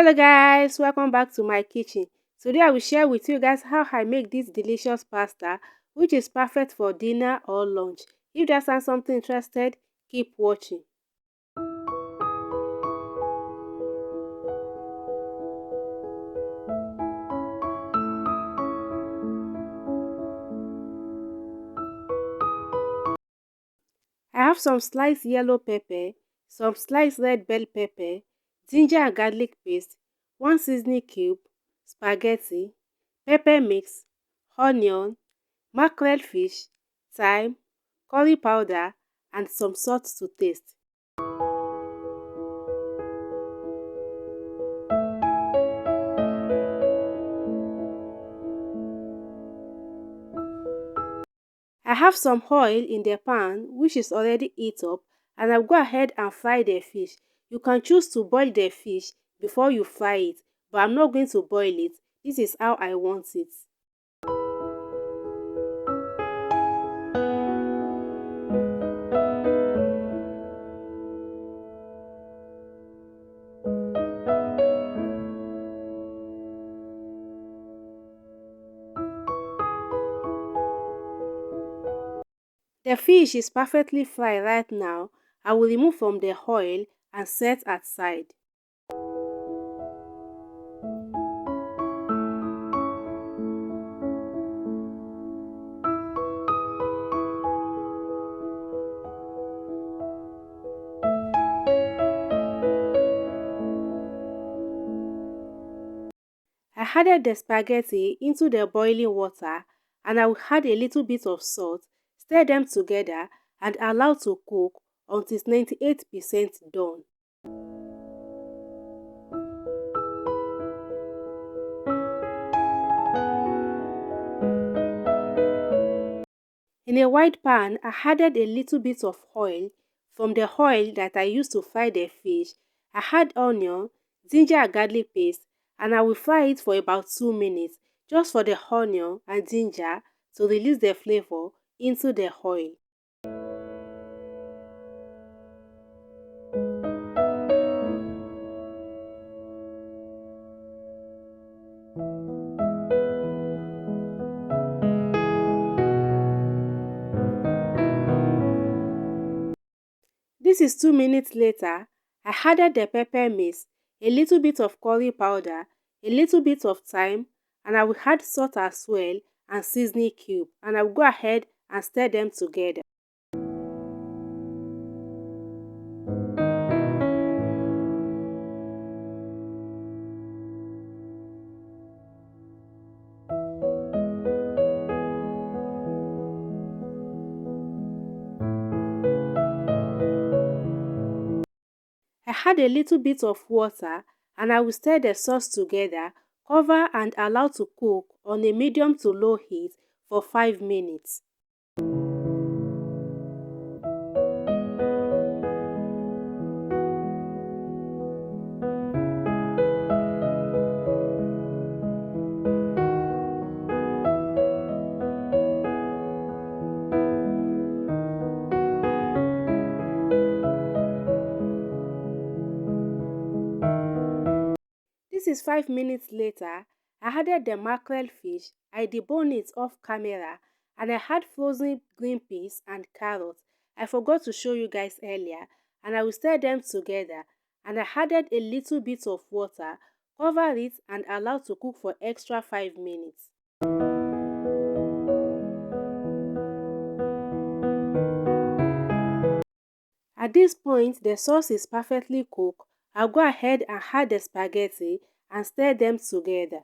Hello guys, welcome back to my kitchen. Today I will share with you guys how I make this delicious pasta which is perfect for dinner or lunch. If that sounds something interested, keep watching. I have some sliced yellow pepper, some sliced red bell pepper, ginger and garlic paste, one seasoning cube, spaghetti, pepper mix, onion, mackerel fish, thyme, curry powder and some salt to taste. I have some oil in the pan which is already heat up, and I'll go ahead and fry the fish. You can choose to boil the fish before you fry it, but I'm not going to boil it. This is how I want it. The fish is perfectly fried right now. I will remove from the oil and set aside. I added the spaghetti into the boiling water, and I will add a little bit of salt, stir them together and allow to cook until it's 98% done. In a wide pan, I added a little bit of oil. From the oil that I used to fry the fish, I add onion, ginger and garlic paste, and I will fry it for about 2 minutes just for the onion and ginger to release the flavor into the oil. This is 2 minutes later. I added the pepper mix, a little bit of curry powder, a little bit of thyme, and I will add salt as well and seasoning cube, and I will go ahead and stir them together. I add a little bit of water, and I will stir the sauce together, cover and allow to cook on a medium to low heat for 5 minutes. This is 5 minutes later. I added the mackerel fish. I deboned it off camera, and I had frozen green peas and carrots. I forgot to show you guys earlier, and I will stir them together, and I added a little bit of water, cover it and allow to cook for extra 5 minutes. At this point, the sauce is perfectly cooked. I'll go ahead and add the spaghetti and stir them together.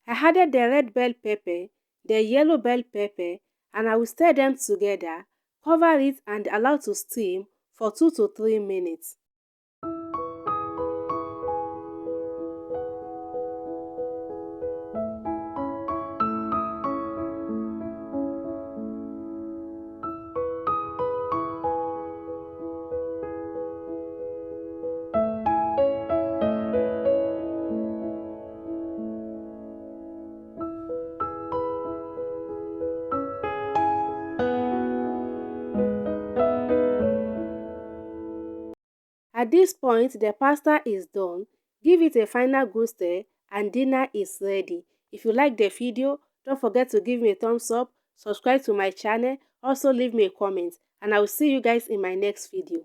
I added the red bell pepper, the yellow bell pepper, and I will stir them together, cover it and allow to steam for 2 to 3 minutes. At this point, the pasta is done. Give it a final good stir and dinner is ready. If you like the video, don't forget to give me a thumbs up, subscribe to my channel, also leave me a comment, and I will see you guys in my next video.